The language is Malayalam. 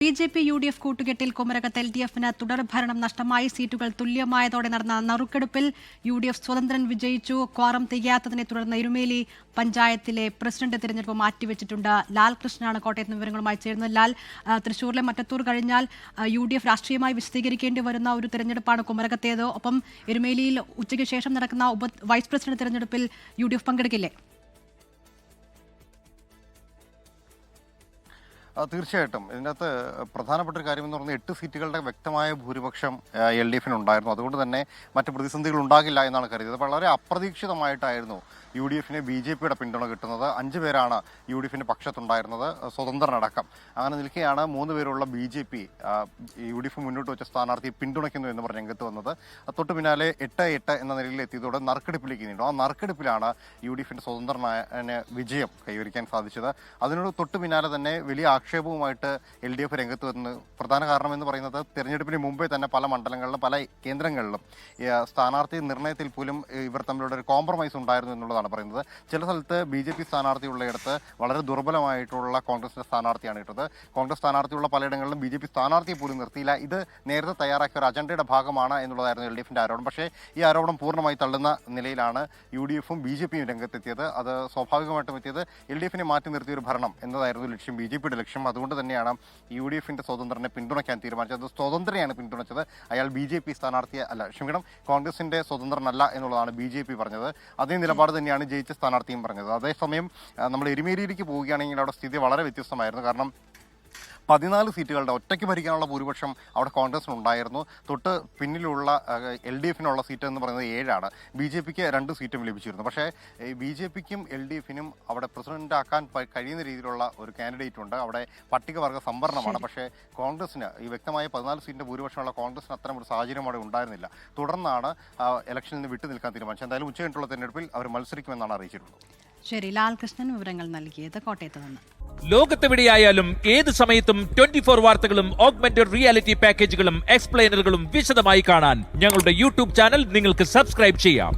ബി.ജെ.പി. UDF കൂട്ടുകെട്ടിൽ കുമരകത്ത് LDF-ന് തുടർഭരണം നഷ്ടമായി. സീറ്റുകൾ തുല്യമായതോടെ നടന്ന നറുക്കെടുപ്പിൽ UDF സ്വതന്ത്രൻ വിജയിച്ചു. ക്വാറം തികയാത്തതിനെ തുടർന്ന് എരുമേലി പഞ്ചായത്തിലെ പ്രസിഡന്റ് തിരഞ്ഞെടുപ്പ് മാറ്റിവെച്ചിട്ടുണ്ട്. ലാൽ കൃഷ്ണനാണ് കോട്ടയത്ത് വിവരങ്ങളുമായി ചേരുന്നത്. ലാൽ, തൃശൂരിലെ മറ്റത്തൂർ കഴിഞ്ഞാൽ UDF രാഷ്ട്രീയമായി വിശദീകരിക്കേണ്ടി വരുന്ന ഒരു തിരഞ്ഞെടുപ്പാണ് കുമരകത്തേത്. ഒപ്പം എരുമേലിയിൽ ഉച്ചയ്ക്ക് ശേഷം നടക്കുന്ന വൈസ് പ്രസിഡന്റ് തിരഞ്ഞെടുപ്പിൽ UDF പങ്കെടുക്കില്ലേ? തീർച്ചയായിട്ടും ഇതിനകത്ത് പ്രധാനപ്പെട്ട ഒരു കാര്യം എന്ന് പറഞ്ഞാൽ 8 സീറ്റുകളുടെ വ്യക്തമായ ഭൂരിപക്ഷം LDF-നുണ്ടായിരുന്നു. അതുകൊണ്ട് തന്നെ മറ്റ് പ്രതിസന്ധികൾ ഉണ്ടാകില്ല എന്നാണ് കരുതിയത്. വളരെ അപ്രതീക്ഷിതമായിട്ടായിരുന്നു UDF-ന് BJP-യുടെ പിന്തുണ കിട്ടുന്നത്. 5 പേരാണ് UDF-ന്റെ പക്ഷത്തുണ്ടായിരുന്നത്, സ്വതന്ത്രനടക്കം. അങ്ങനെ നിൽക്കെയാണ് 3 പേരുള്ള BJP UDF മുന്നോട്ട് വെച്ച സ്ഥാനാർത്ഥിയെ പിന്തുണയ്ക്കുന്നു എന്ന് പറഞ്ഞ് രംഗത്ത് വന്നത്. തൊട്ട് പിന്നാലെ 8-8 എന്ന നിലയിൽ എത്തിയതോടെ നറുക്കെടുപ്പിലേക്ക് നീണ്ടു. ആ നറുക്കെടുപ്പിലാണ് UDF-ന്റെ സ്വതന്ത്രന് വിജയം കൈവരിക്കാൻ സാധിച്ചത്. അതിനോട് തൊട്ട് പിന്നാലെ തന്നെ വലിയ ആക്ഷേപവുമായിട്ട് LDF രംഗത്ത് വന്ന് പ്രധാന കാരണം എന്ന് പറയുന്നത് തെരഞ്ഞെടുപ്പിന് മുമ്പേ തന്നെ പല മണ്ഡലങ്ങളിലും പല കേന്ദ്രങ്ങളിലും സ്ഥാനാർത്ഥി നിർണയത്തിൽ പോലും ഇവർ തമ്മിലുള്ള ഒരു കോംപ്രമൈസ് ഉണ്ടായിരുന്നു എന്നുള്ളതാണ് പറയുന്നത്. ചില സ്ഥലത്ത് BJP സ്ഥാനാർത്ഥി ഉള്ളയിടത്ത് വളരെ ദുർബലമായിട്ടുള്ള കോൺഗ്രസിന്റെ സ്ഥാനാർത്ഥിയാണ് ഇട്ടത്. കോൺഗ്രസ് സ്ഥാനാർത്ഥിയുള്ള പലയിടങ്ങളിലും BJP സ്ഥാനാർത്ഥിയെ പോലും നിർത്തിയില്ല. ഇത് നേരത്തെ തയ്യാറാക്കിയ ഒരു അജണ്ടയുടെ ഭാഗമാണ് എന്നുള്ളതായിരുന്നു LDF-ന്റെ ആരോപണം. പക്ഷേ ഈ ആരോപണം പൂർണ്ണമായി തള്ളുന്ന നിലയിലാണ് UDF-ഉം BJP-യും രംഗത്തെത്തിയത്. അത് സ്വാഭാവികമായിട്ടും എത്തിയത് LDF-നെ മാറ്റി നിർത്തിയൊരു ഭരണം എന്നതായിരുന്നു ലക്ഷ്യം, BJP-യുടെ ലക്ഷ്യം. അതുകൊണ്ട് തന്നെയാണ് UDF-ന്റെ സ്വതന്ത്രനെ പിന്തുണയ്ക്കാൻ തീരുമാനിച്ചത്. സ്വതന്ത്രനെയാണ് പിന്തുണച്ചത്, അയാൾ BJP സ്ഥാനാർത്ഥിയെ അല്ല, ക്ഷമിക്കണം, കോൺഗ്രസിന്റെ സ്വതന്ത്രനല്ല എന്നുള്ളതാണ് BJP പറഞ്ഞത്. അതേ നിലപാട് തന്നെയാണ് ജയിച്ച സ്ഥാനാർത്ഥിയും പറഞ്ഞത്. അതേസമയം നമ്മൾ എരുമേലിയിലേക്ക് പോവുകയാണെങ്കിൽ അവിടെ സ്ഥിതി വളരെ വ്യത്യസ്തമായിരുന്നു. കാരണം 14 സീറ്റുകളുടെ ഒറ്റയ്ക്ക് ഭരിക്കാനുള്ള ഭൂരിപക്ഷം അവിടെ കോൺഗ്രസിനുണ്ടായിരുന്നു. തൊട്ട് പിന്നിലുള്ള LDF-നുള്ള സീറ്റ് എന്ന് പറയുന്നത് 7ആണ്. BJP-ക്ക് 2 സീറ്റും ലഭിച്ചിരുന്നു. പക്ഷേ BJP-ക്കും LDF-നും അവിടെ പ്രസിഡന്റ് ആക്കാൻ കഴിയുന്ന രീതിയിലുള്ള ഒരു കാൻഡിഡേറ്റ് ഉണ്ട്. അവിടെ പട്ടികവർഗ സംവരണമാണ്. പക്ഷേ കോൺഗ്രസിന് ഈ വ്യക്തമായ 14 സീറ്റിന്റെ ഭൂരിപക്ഷമുള്ള കോൺഗ്രസിന് അത്തരം ഒരു സാഹചര്യം അവിടെ ഉണ്ടായിരുന്നില്ല. തുടർന്നാണ് ഇലക്ഷനിൽ നിന്ന് വിട്ടു നിൽക്കാൻ തീരുമാനിച്ചത്. എന്തായാലും ഉച്ചകഴിഞ്ഞിട്ടുള്ള തെരഞ്ഞെടുപ്പിൽ അവർ മത്സരിക്കുമെന്നാണ് അറിയിച്ചിട്ടുള്ളത്. ശരി, ലാൽ കൃഷ്ണൻ വിവരങ്ങൾ നൽകിയത് കോട്ടയത്ത് നിന്ന്. ലോകത്തെവിടെയായാലും ഏത് സമയത്തും 24 വാർത്തകളും ഓഗ്മെന്റഡ് റിയാലിറ്റി പാക്കേജുകളും എക്സ്പ്ലെയിനറുകളും വിശദമായി കാണാൻ ഞങ്ങളുടെ YouTube ചാനൽ നിങ്ങൾക്ക് സബ്സ്ക്രൈബ് ചെയ്യാം.